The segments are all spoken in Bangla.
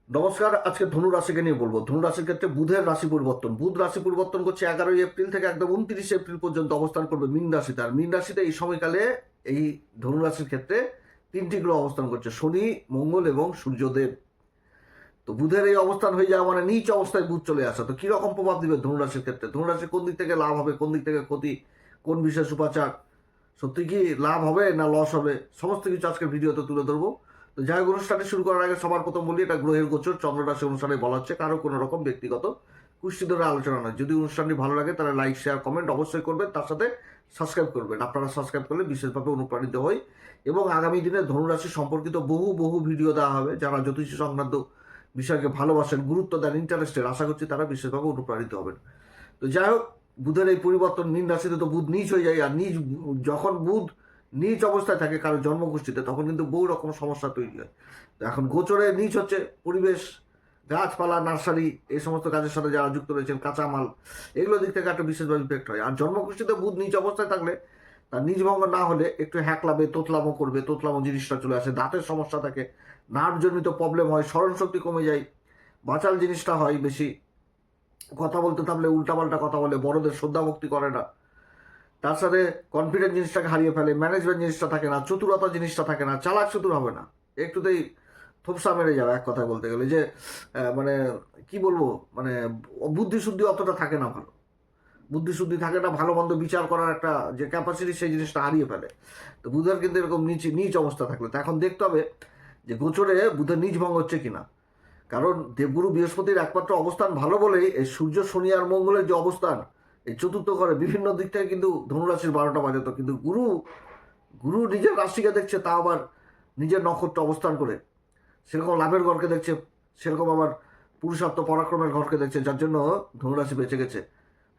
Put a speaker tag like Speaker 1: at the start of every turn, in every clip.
Speaker 1: নমস্কার। আজকে ধনু রাশিকে নিয়ে বলবো। ধনু রাশির ক্ষেত্রে বুধের রাশি পরিবর্তন। বুধ রাশি পরিবর্তন করছে 11 এপ্রিল থেকে একদম 29 এপ্রিল পর্যন্ত অবস্থান করবে মীন রাশিতে। আর মীন রাশিতে এই সময়কালে এই ধনু রাশির ক্ষেত্রে তিনটি গ্রহ অবস্থান করছে, শনি, মঙ্গল এবং সূর্যদেব। তো বুধের এই অবস্থান হয়ে যাওয়া মানে নিচ অবস্থায় বুধ চলে আসা। তো কিরকম প্রভাব দিবে ধনু রাশির ক্ষেত্রে? ধনু রাশি কোন দিক থেকে লাভ হবে, কোন দিক থেকে ক্ষতি, কোন বিশেষ উপাচার, সত্যি কি লাভ হবে না লস হবে, সমস্ত কিছু আজকের ভিডিওতে তুলে ধরবো। তো যাই হোক, অনুষ্ঠানটি শুরু করার আগে সবার প্রথম বলি, এটা গ্রহের গোচর চন্দ্র রাশি অনুসারে বলা হচ্ছে, কারো কোনো রকম ব্যক্তিগত কুষ্টি ধরে আলোচনা নয়। যদি অনুষ্ঠানটি ভালো লাগে তাহলে লাইক, শেয়ার, কমেন্ট অবশ্যই করবেন, তার সাথে সাবস্ক্রাইব করবেন। আপনারা সাবস্ক্রাইব করলে বিশেষভাবে অনুপ্রাণিত হই এবং আগামী দিনে ধনুরাশি সম্পর্কিত বহু বহু ভিডিও দেওয়া হবে। যারা জ্যোতিষ সংক্রান্ত বিষয়কে ভালোবাসেন, গুরুত্ব দেন, ইন্টারেস্টেড, আশা করছি তারা বিশেষভাবে অনুপ্রাণিত হবেন। তো যাই হোক, বুধের এই পরিবর্তন, মীন রাশিতে তো বুধ নীচ হয়ে যায়। আর নিজ যখন বুধ নীচ অবস্থায় থাকে কারো জন্মগোষ্ঠীতে, তখন কিন্তু বহু রকম সমস্যা তৈরি হয়। তো এখন গোচরে নীচ হচ্ছে, পরিবেশ, গাছপালা, নার্সারি, এই সমস্ত কাজের সাথে যারা যুক্ত রয়েছেন, কাঁচামাল, এগুলো দিক থেকে একটা বিশেষভাবে ইফেক্ট হয়। আর জন্মগোষ্ঠীতে বুধ নীচ অবস্থায় থাকলে, তার নিজ ভঙ্গ না হলে একটু হ্যাকলাবে, তোতলামো করবে, তোতলামো জিনিসটা চলে আসে, দাঁতের সমস্যা থাকে, নার্ভজনিত প্রবলেম হয়, স্মরণশক্তি কমে যায়, বাচাল জিনিসটা হয় বেশি, কথা বলতে থাকলে উল্টাপাল্টা কথা বলে, বড়দের শ্রদ্ধা ভক্তি করে না, তার সাথে কনফিডেন্স জিনিসটাকে হারিয়ে ফেলে, ম্যানেজমেন্ট জিনিসটা থাকে না, চতুরতা জিনিসটা থাকে না, চালাক চতুর হবে না, একটুতেই থোপসা মেরে যাবে। এক কথায় বলতে গেলে যে মানে কি বলবো, মানে বুদ্ধি শুদ্ধি অতটা থাকে না, ভালো বুদ্ধি শুদ্ধি থাকে না, ভালো মন্দ বিচার করার একটা যে ক্যাপাসিটি, সেই জিনিসটা হারিয়ে ফেলে। তো বুধের কিন্তু এরকম নিচ অবস্থা থাকলে, তো এখন দেখতে হবে যে গোচরে বুধের নিচ ভঙ্গ হচ্ছে কিনা। কারণ দেবগুরু বৃহস্পতির একমাত্র অবস্থান ভালো বলেই এই সূর্য, শনি আর মঙ্গলের যে অবস্থান, এই চতুর্থ ঘরে বিভিন্ন দিক থেকে কিন্তু ধনুরাশির 12টা বাজাতো, কিন্তু গুরু গুরু নিজের রাশিকে দেখছে, তা আবার নিজের নক্ষত্র অবস্থান করে, সেরকম লাভের ঘরকে দেখছে, সেরকম আবার পুরুষার্থ পরাক্রমের ঘরকে দেখছে, যার জন্য ধনুরাশি বেঁচে গেছে।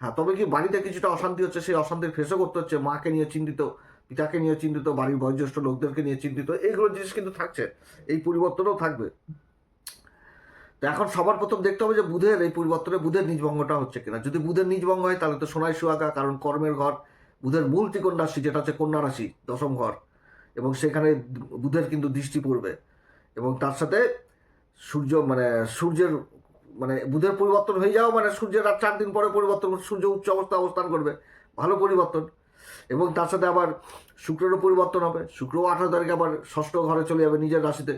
Speaker 1: হ্যাঁ, তবে কি বাড়িতে কিছুটা অশান্তি হচ্ছে, সেই অশান্তির ফেসও করতে হচ্ছে, মাকে নিয়ে চিন্তিত, পিতাকে নিয়ে চিন্তিত, বাড়ির বয়োজ্যেষ্ঠ লোকদেরকে নিয়ে চিন্তিত, এইগুলো জিনিস কিন্তু থাকছে, এই পরিবর্তনও থাকবে। তো এখন সবার প্রথম দেখতে হবে যে বুধের এই পরিবর্তনে বুধের নিজভঙ্গটা হচ্ছে কিনা। যদি বুধের নিজভঙ্গ হয় তাহলে তো সোনায় সুহাগা, কারণ কর্মের ঘর, বুধের মূল ত্রিকোণ রাশি যেটা হচ্ছে কন্যা রাশি, দশম ঘর, এবং সেখানে বুধের কিন্তু দৃষ্টি পড়বে। এবং তার সাথে সূর্য, মানে সূর্যের, মানে বুধের পরিবর্তন হয়ে যাওয়া মানে সূর্যের আর 4 দিন পরে পরিবর্তন, সূর্য উচ্চ অবস্থা অবস্থান করবে, ভালো পরিবর্তন। এবং তার সাথে আবার শুক্রেরও পরিবর্তন হবে, শুক্রও 18 তারিখে আবার ষষ্ঠ ঘরে চলে যাবে নিজের রাশিতে।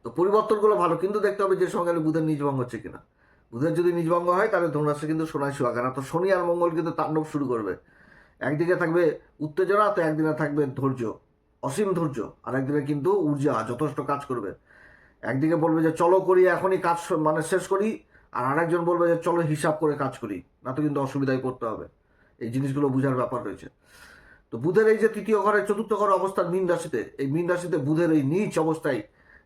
Speaker 1: তো পরিবর্তনগুলো ভালো, কিন্তু দেখতে হবে যে সঙ্গে বুধের নিজভঙ্গ হচ্ছে কিনা। বুধের যদি নিজভঙ্গ হয় তাহলে ধনুরাশি কিন্তু সোনায় সুহাগা না। তো শনি আর মঙ্গল কিন্তু তাণ্ডব শুরু করবে। একদিকে থাকবে উত্তেজনা, তো একদিনে থাকবে ধৈর্য, অসীম ধৈর্য, আর একদিনে কিন্তু ঊর্জা, যথেষ্ট কাজ করবে। একদিকে বলবে যে চলো করি, এখনই কাজ মানে শেষ করি, আর আরেকজন বলবে যে চলো হিসাব করে কাজ করি, না তো কিন্তু অসুবিধায় পড়তে হবে। এই জিনিসগুলো বোঝার ব্যাপার রয়েছে। তো বুধের এই যে তৃতীয় ঘরে, চতুর্থ ঘরে অবস্থান মীন রাশিতে, এই মীন রাশিতে বুধের এই নিচ অবস্থায়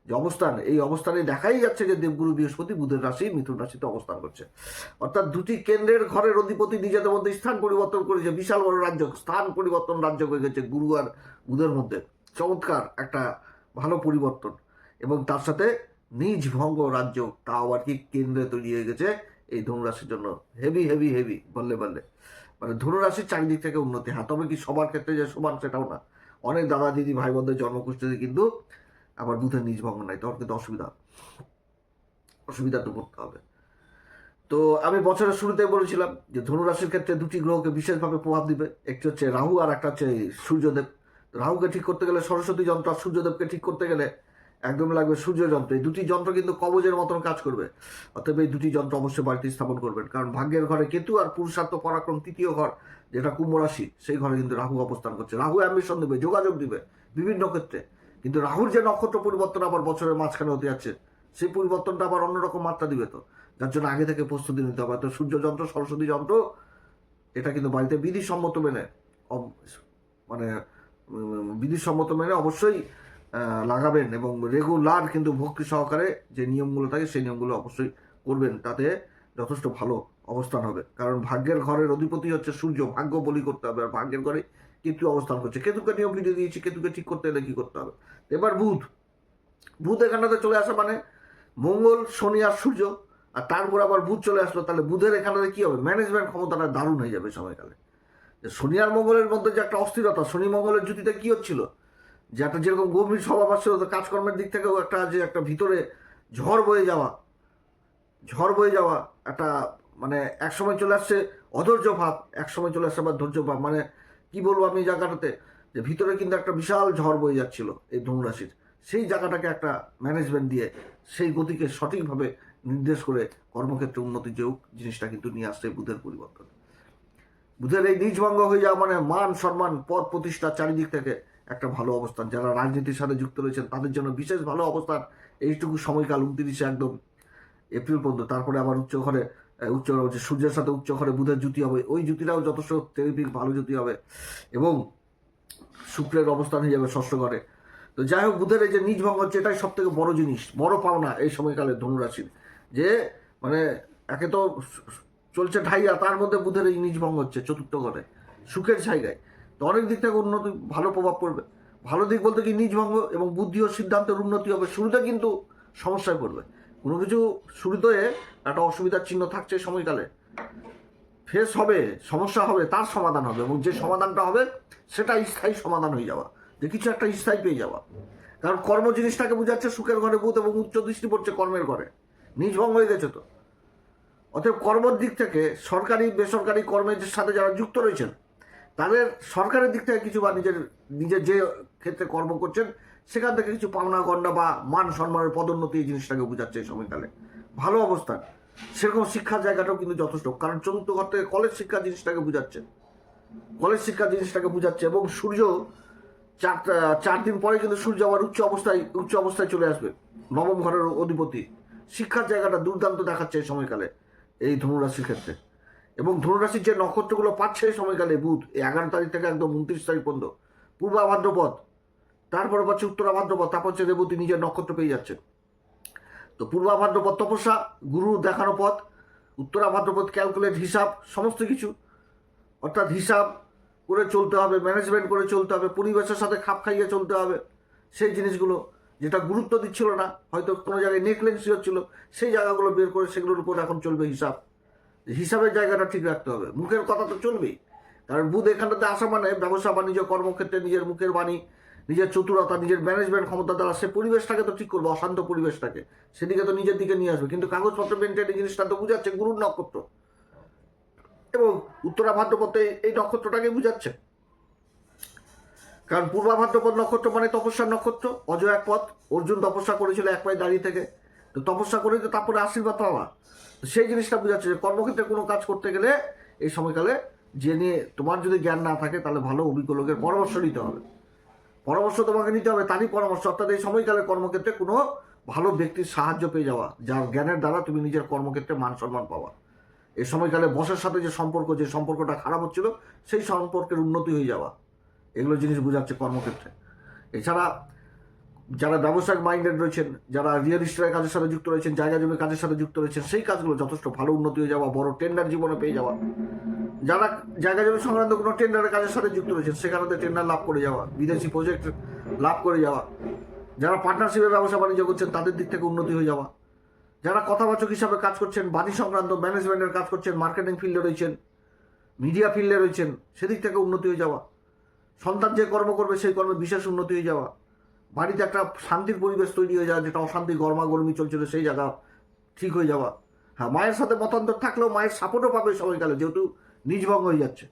Speaker 1: যে অবস্থান, এই অবস্থানে দেখাই যাচ্ছে যে দেবগুরু বৃহস্পতি বুধের রাশি মিথুন রাশিতে অবস্থান করছে। অর্থাৎ দুটি কেন্দ্রের ঘরের অধিপতি নিজেদের মধ্যে স্থান পরিবর্তন করেছে, বিশাল বড় রাজ্য, স্থান পরিবর্তন রাজ্য হয়ে গেছে গুরু আর বুধের মধ্যে। চমৎকার একটা ভালো পরিবর্তন। এবং তার সাথে নিজ ভঙ্গ রাজ্য, তাও আর কি কেন্দ্রে তৈরি হয়ে গেছে এই ধনুরাশির জন্য। হেভি হেভি হেভি, বললে বললে, মানে ধনুরাশির চারিদিক থেকে উন্নতি। হ্যাঁ, তবে কি সবার ক্ষেত্রে যে সমান সেটাও না। অনেক দাদা দিদি ভাই বোনদের জন্মকুষ্ঠিতে কিন্তু আবার বুধের নিজ ভঙ্গ নাই, তখন কিন্তু অসুবিধা তো পড়তে হবে। তো আমি বছরের শুরুতে বলেছিলাম যে ধনুরাশির ক্ষেত্রে দুটি গ্রহকে বিশেষভাবে প্রভাব দিবে, একটি হচ্ছে রাহু আর একটা হচ্ছে সূর্যদেব। রাহুকে ঠিক করতে গেলে সরস্বতী যন্ত্র, আর সূর্যদেবকে ঠিক করতে গেলে একদম লাগবে সূর্য যন্ত্র। এই দুটি যন্ত্র কিন্তু কবজের মতন কাজ করবে। অতএব এই দুটি যন্ত্র অবশ্যই বাড়িতে স্থাপন করবেন, কারণ ভাগ্যের ঘরে কেতু আর পুরুষার্থ পরাক্রম তৃতীয় ঘর যেটা কুম্ভ রাশি, সেই ঘরে কিন্তু রাহু অবস্থান করছে। রাহু অ্যাম্বিশন দেবে, যোগাযোগ দিবে বিভিন্ন ক্ষেত্রে, কিন্তু রাহুর যে নক্ষত্র পরিবর্তন আবার বছরের মাঝখানে হতে যাচ্ছে, সেই পরিবর্তনটা আবার অন্যরকম মাত্রা দিবে। তো যার জন্য আগে থেকে প্রস্তুতি নিতে হবে। তো সূর্য যন্ত্র, সরস্বতী যন্ত্র, এটা কিন্তু বাড়িতে বিধিসম্মত মেনে, মানে বিধিসম্মত মেনে অবশ্যই লাগাবেন, এবং রেগুলার কিন্তু ভক্তি সহকারে যে নিয়মগুলো থাকে সেই নিয়মগুলো অবশ্যই করবেন, তাতে যথেষ্ট ভালো অবস্থান হবে। কারণ ভাগ্যের ঘরের অধিপতি হচ্ছে সূর্য, ভাগ্য বলি করতে হবে, আর ভাগ্যের ঘরে কেতু অবস্থান করছে। কেতুকে নিয়ম ভিডিও দিয়েছি, কেতুকে ঠিক করতে হলে কি করতে হবে। এবার বুধ, বুধ এখানটাতে চলে আসা মানে মঙ্গল, শনি আর সূর্য, আর তারপর আবার বুধ চলে আসলো, তাহলে বুধের এখানটাতে কি হবে, ম্যানেজমেন্ট ক্ষমতাটা দারুণ হয়ে যাবে সময়কালে। শনি আর মঙ্গলের মধ্যে যে একটা অস্থিরতা, শনি মঙ্গলের জুতিতে কি হচ্ছিল, যে একটা যেরকম গভীর স্বভাব আসছিল, তো কাজকর্মের দিক থেকেও একটা যে একটা ভিতরে ঝড় বয়ে যাওয়া একটা মানে এক সময় চলে আসছে অধৈর্য ভাব, এক সময় চলে আসছে আবার ধৈর্য ভাব। মানে কি বলবো আমি এই জায়গাটাতে, যে ভিতরে কিন্তু একটা বিশাল ঝড় বয়ে যাচ্ছিল এই ধনুরাশির, সেই জায়গাটাকে একটা ম্যানেজমেন্ট দিয়ে সেই গতিকে সঠিকভাবে নির্দেশ করে কর্মক্ষেত্রে উন্নতির যে জিনিসটা কিন্তু নিয়ে আসছে বুধের পরিবর্তন। বুধের এই নিজভঙ্গ হয়ে যাওয়া মানে মান সম্মান পদ প্রতিষ্ঠা চারিদিক থেকে একটা ভালো অবস্থান। যারা রাজনীতির সাথে যুক্ত রয়েছেন তাদের জন্য বিশেষ ভালো অবস্থান এইটুকু সময়কাল 29 একদম এপ্রিল পর্যন্ত। তারপরে আবার উচ্চ যে সূর্যের সাথে উচ্চ ঘরে বুধের জুতি হবে, ওই জুতিটাও যথেষ্ট টেরিফিক ভালো জুতি হবে, এবং শুক্রের অবস্থান হয়ে যাবে ষষ্ঠ ঘরে। তো যাই হোক, বুধের এই যে নিজভঙ্গ হচ্ছে এটাই সব থেকে বড় জিনিস, বড় পাওনা এই সময়কালে ধনুরাশির। যে মানে একে তো চলছে ঢাইয়া, তার মধ্যে বুধের এই নিজভঙ্গ হচ্ছে চতুর্থ ঘরে সুখের জায়গায়। তো অনেক দিক থেকে উন্নতি ভালো প্রভাব পড়বে। ভালো দিক বলতে কি নিজভঙ্গ এবং বুদ্ধি ও সিদ্ধান্তের উন্নতি হবে। শুরুতে কিন্তু সমস্যায় পড়বে, কোনো কিছু শুরুতে একটা অসুবিধার চিহ্ন থাকছে সময়কালে, ফেস হবে, সমস্যা হবে, তার সমাধান হবে, এবং যে সমাধানটা হবে সেটা স্থায়ী সমাধান হয়ে যাওয়া, যে কিছু একটা স্থায়ী পেয়ে যাওয়া। কারণ কর্ম জিনিসটাকে বোঝাচ্ছে সুখের ঘরে বুধ, এবং উচ্চ দৃষ্টি পড়ছে কর্মের ঘরে, নিজভঙ্গ হয়ে গেছে। তো অতএব কর্মের দিক থেকে সরকারি বেসরকারি কর্মের সাথে যারা যুক্ত রয়েছেন তাদের সরকারের দিক থেকে কিছু বা নিজের যে ক্ষেত্রে কর্ম করছেন সেখান থেকে কিছু পাওনা গণ্ডা বা মান সম্মানের পদোন্নতি এই জিনিসটাকে বোঝাচ্ছে এই সময়কালে ভালো অবস্থান। সেরকম শিক্ষার জায়গাটাও কিন্তু যথেষ্ট, কারণ চতুর্থ ঘর থেকে কলেজ শিক্ষা জিনিসটাকে বোঝাচ্ছে, এবং সূর্য 4 দিন পরে কিন্তু সূর্য আবার উচ্চ অবস্থায় চলে আসবে, নবম ঘরের অধিপতি। শিক্ষার জায়গাটা দুর্দান্ত দেখাচ্ছে এই সময়কালে এই ধনুরাশির ক্ষেত্রে। এবং ধনুরাশির যে নক্ষত্রগুলো পাচ্ছে এই সময়কালে বুধ, এই 11 তারিখ থেকে একদম 29 তারিখ পর্যন্ত পূর্বা ভাদ্রপদ, তারপরে পাচ্ছে উত্তরা ভাদ্রপদ, তারপর হচ্ছে রেবতী নিজের নক্ষত্র পেয়ে যাচ্ছে। তো পূর্বা ভাদ্রপদ তপস্যা, গুরু দেখানো পথ, উত্তরা ভাদ্রপদ ক্যালকুলেট, হিসাব, সমস্ত কিছু, অর্থাৎ হিসাব করে চলতে হবে, ম্যানেজমেন্ট করে চলতে হবে, পরিবেশের সাথে খাপ খাইয়ে চলতে হবে। সেই জিনিসগুলো যেটা গুরুত্ব দিচ্ছিল না, হয়তো কোনো জায়গায় নেগলেন্সি হচ্ছিল, সেই জায়গাগুলো বের করে সেগুলোর উপর এখন চলবে হিসাবের জায়গাটা ঠিক রাখতে হবে। মুখের কথা তো চলবেই, কারণ বুধ এখানটাতে আসা মানে ব্যবসা বাণিজ্য কর্মক্ষেত্রে নিজের মুখের বাণী, নিজের চতুরতা, নিজের ম্যানেজমেন্ট ক্ষমতা দ্বারা সে পরিবেশটাকে তো ঠিক করবে, অশান্ত পরিবেশটাকে সেদিকে তো নিজের দিকে নিয়ে আসবে। কিন্তু কাগজপত্র মেনটেন এই জিনিসটা তো বুঝাচ্ছে গুরুর নক্ষত্র, এবং উত্তরা ভাদ্রপদে এই নক্ষত্রটাকে বুঝাচ্ছে। কারণ পূর্বা ভাদ্রপদ নক্ষত্র মানে তপস্যার নক্ষত্র, অজয় এক পথ, অর্জুন তপস্যা করেছিল এক পায়ে দাঁড়িয়ে থেকে, তো তপস্যা করে তো তারপরে আশীর্বাদ পাওয়া, সেই জিনিসটা বোঝাচ্ছে যে কর্মক্ষেত্রে কোনো কাজ করতে গেলে এই সময়কালে যে নিয়ে তোমার যদি জ্ঞান না থাকে তাহলে ভালো অভিজ্ঞ লোকের পরামর্শ নিতে হবে, তোমাকে নিতে হবে, তারই পরামর্শ। অর্থাৎ এই সময়কালে কর্মক্ষেত্রে কোনো ভালো ব্যক্তির সাহায্য পেয়ে যাওয়া, যার জ্ঞানের দ্বারা তুমি নিজের কর্মক্ষেত্রে মান সম্মান পাওয়া। এই সময়কালে বসের সাথে যে সম্পর্কটা খারাপ হচ্ছিল সেই সম্পর্কের উন্নতি হয়ে যাওয়া, এগুলো জিনিস বোঝাচ্ছে কর্মক্ষেত্রে। এছাড়া যারা ব্যবসায়িক মাইন্ডেড রয়েছেন, যারা রিয়েল এস্টেটের কাজের সাথে যুক্ত রয়েছেন, জায়গা জমি কাজের সাথে যুক্ত রয়েছেন, সেই কাজগুলো যথেষ্ট ভালো উন্নতি হয়ে যাওয়া, বড় টেন্ডার জীবনে পেয়ে যাওয়া। যারা জায়গা জমি সংক্রান্ত কোনো টেন্ডারের কাজের সাথে যুক্ত রয়েছেন সেখানে টেন্ডার লাভ করে যাওয়া, বিদেশি প্রজেক্ট লাভ করে যাওয়া। যারা পার্টনারশিপে ব্যবসা বাণিজ্য করছেন তাদের দিক থেকে উন্নতি হয়ে যাওয়া। যারা কথাবাচক হিসাবে কাজ করছেন, বাণী সংক্রান্ত ম্যানেজমেন্টের কাজ করছেন, মার্কেটিং ফিল্ডে রয়েছেন, মিডিয়া ফিল্ডে রয়েছেন, সেদিক থেকে উন্নতি হয়ে যাওয়া। সন্তান যে কর্ম করবে সেই কর্মে বিশেষ উন্নতি হয়ে যাওয়া। বাড়িতে একটা শান্তির পরিবেশ তৈরি হয়ে যাওয়া, যেটা অশান্তি গরমাগরমি চলছিল সেই জায়গা ঠিক হয়ে যাওয়া। হ্যাঁ, মায়ের সাথে মতান্তর থাকলেও মায়ের সাপোর্টও পাবে সময়কালে, যেহেতু নিজভঙ্গ হয়ে যাচ্ছে,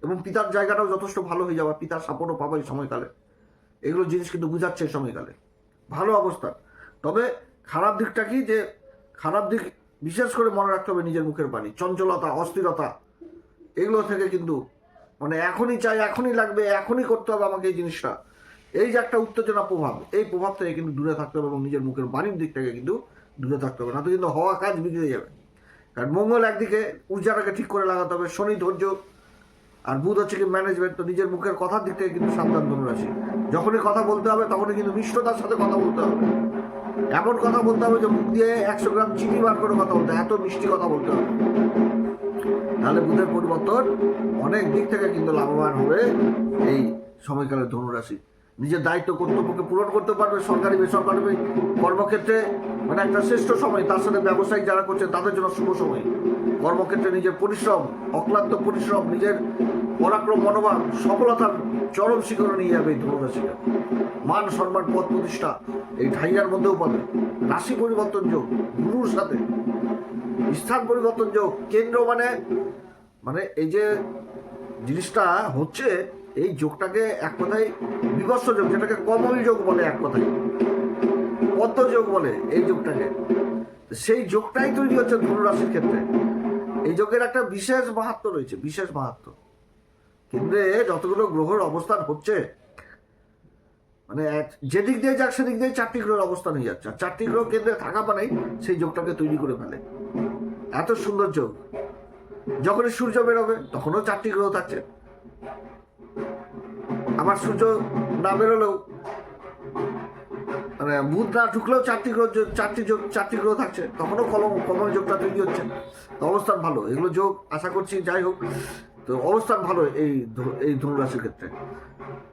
Speaker 1: এবং পিতার জায়গাটাও যথেষ্ট ভালো হয়ে যাওয়া, পিতার সাপোর্টও পাবে এই সময়কালে। এগুলো জিনিস কিন্তু বুঝাচ্ছে এই সময়কালে ভালো অবস্থা। তবে খারাপ দিকটা কি, যে খারাপ দিক বিশেষ করে মনে রাখতে হবে নিজের মুখের বাণী, চঞ্চলতা, অস্থিরতা, এগুলো থেকে কিন্তু মানে এখনই চাই, এখনই লাগবে, এখনই করতে হবে আমাকে এই জিনিসটা, এই যে একটা উত্তেজনা প্রভাব, এই প্রভাব থেকে কিন্তু দূরে থাকতে হবে, এবং নিজের মুখের বাণীর দিক থেকে কিন্তু দূরে থাকতে হবে, না তো কিন্তু হওয়া কাজ বিগড়ে যাবে। কারণ মঙ্গল একদিকে ঊর্জাটাকে ঠিক করে লাগাতে হবে, শনি ধৈর্য, আর বুধ হচ্ছে কি ম্যানেজমেন্ট। তো নিজের মুখের কথার দিক থেকে কিন্তু সাবধান ধনুরাশি, যখনই কথা বলতে হবে তখনই কিন্তু মিষ্টতার সাথে কথা বলতে হবে, এমন কথা বলতে হবে যে মুখ দিয়ে 100 গ্রাম চিনি বার করে কথা বলতে হবে, এত মিষ্টি কথা বলতে হবে। তাহলে বুধের পরিবর্তন অনেক দিক থেকে কিন্তু লাভবান হবে এই সময়কালে ধনুরাশি। নিজের দায়িত্ব কর্তব্যকে পূরণ করতে পারবে, সরকারি বেসরকারি কর্মক্ষেত্রে মানে একটা শ্রেষ্ঠ সময়। তার সাথে ব্যবসায়িক যারা করছেন তাদের জন্য শুভ সময়। কর্মক্ষেত্রে নিজের পরিশ্রম, অক্লান্ত পরিশ্রম, নিজের পরাক্রম, মনোভাব, সফলতার চরম শিখরে নিয়ে যাবে এই ধনুরাশিকে। মান, সম্মান, পদ প্রতিষ্ঠাা এই ঢাইয়ার মধ্যেও পাবে। রাশি পরিবর্তন যোগ গুরুর সাথে, স্থান পরিবর্তন যোগ, কেন্দ্র মানে এই যে জিনিসটা হচ্ছে, এই যোগটাকে এক কথায় বিভৎস যোগ, যেটাকে কমল যোগ বলে, এক কথায় পদ্ম যোগ বলে এই যোগটাকে। সেই যোগটাই তৈরি হচ্ছে ধনুরাশির ক্ষেত্রে। এই যোগের একটা বিশেষ মাহাত্ম্য রয়েছে, বিশেষ মাহাত্ম্য। কেন্দ্রে যতগুলো গ্রহের অবস্থান হচ্ছে, মানে যেদিক দিয়ে যাক সেদিক দিয়ে 4টি গ্রহের অবস্থান হয়ে যাচ্ছে। আর 4টি গ্রহ কেন্দ্রে থাকা মানেই সেই যোগটাকে তৈরি করে ফেলে। এত সুন্দর যোগ। যখনই সূর্য বেরোবে তখনও 4টি গ্রহ থাকছে। আবার সূর্য না বেরোলেও, মানে বুধ না ঢুকলেও 4টি গ্রহ থাকছে, তখনও কমল যোগটা তৈরি হচ্ছে। তো অবস্থান ভালো, এগুলো যোগ আশা করছি। যাই হোক, তো অবস্থান ভালো এই ধনুরাশির ক্ষেত্রে।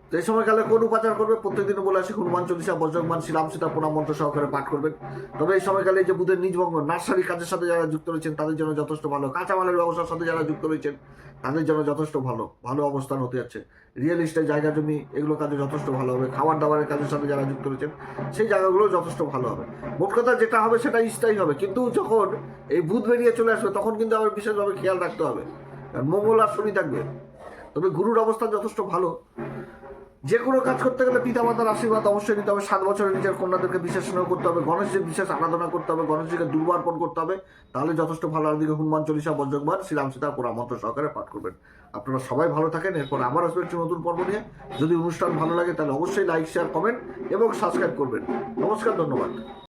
Speaker 1: তো এই সময়কালে কোন উপাচার করবে? প্রত্যেকদিন বলে আসি হনুমান চল্লিশা, বজ্রংবান, শ্রীরাম সীতা প্রণাম মন্ত্র সহকারে পাঠ করবেন। তবে এই সময়কালে যে বুধের নিজভঙ্গ, নার্সারি কাজের সাথে যারা যুক্ত রয়েছেন তাদের জন্য যথেষ্ট ভালো। কাঁচামালের ব্যবসার সাথে যারা যুক্ত রয়েছেন তাদের জন্য যথেষ্ট ভালো অবস্থান হতে যাচ্ছে। রিয়েল এস্টেট, জায়গা জমি, এগুলো কাজে যথেষ্ট ভালো হবে। খাবার দাবারের কাজের সাথে যারা যুক্ত রয়েছেন সেই জায়গাগুলো যথেষ্ট ভালো হবে। মোট কথা যেটা হবে সেটা স্থায়ী হবে। কিন্তু যখন এই বুধ বেরিয়ে চলে আসবে তখন কিন্তু আবার বিশেষভাবে খেয়াল রাখতে হবে, কারণ মঙ্গল আর শনি থাকবে। তবে গুরুর অবস্থান যথেষ্ট ভালো। যে কোনো কাজ করতে গেলে পিতামাতার আশীর্বাদ অবশ্যই নিতে হবে। 7 বছরের নিজের কন্যাদেরকে বিশেষ স্নেহ করতে হবে। গণেশজির বিশেষ আরাধনা করতে হবে। গণেশজিকে দুর্বার্পণ করতে হবে, তাহলে যথেষ্ট ভালো। আর দিকে হনুমান চল্লিশা, বজ্রংবান, শ্রীরাম সীতা প্রণাম মন্ত্র সহকারে পাঠ করবেন। আপনারা সবাই ভালো থাকেন। এরপর আবার আসবে একটি নতুন পর্ব নিয়ে। যদি অনুষ্ঠান ভালো লাগে তাহলে অবশ্যই লাইক, শেয়ার, কমেন্ট এবং সাবস্ক্রাইব করবেন। নমস্কার, ধন্যবাদ।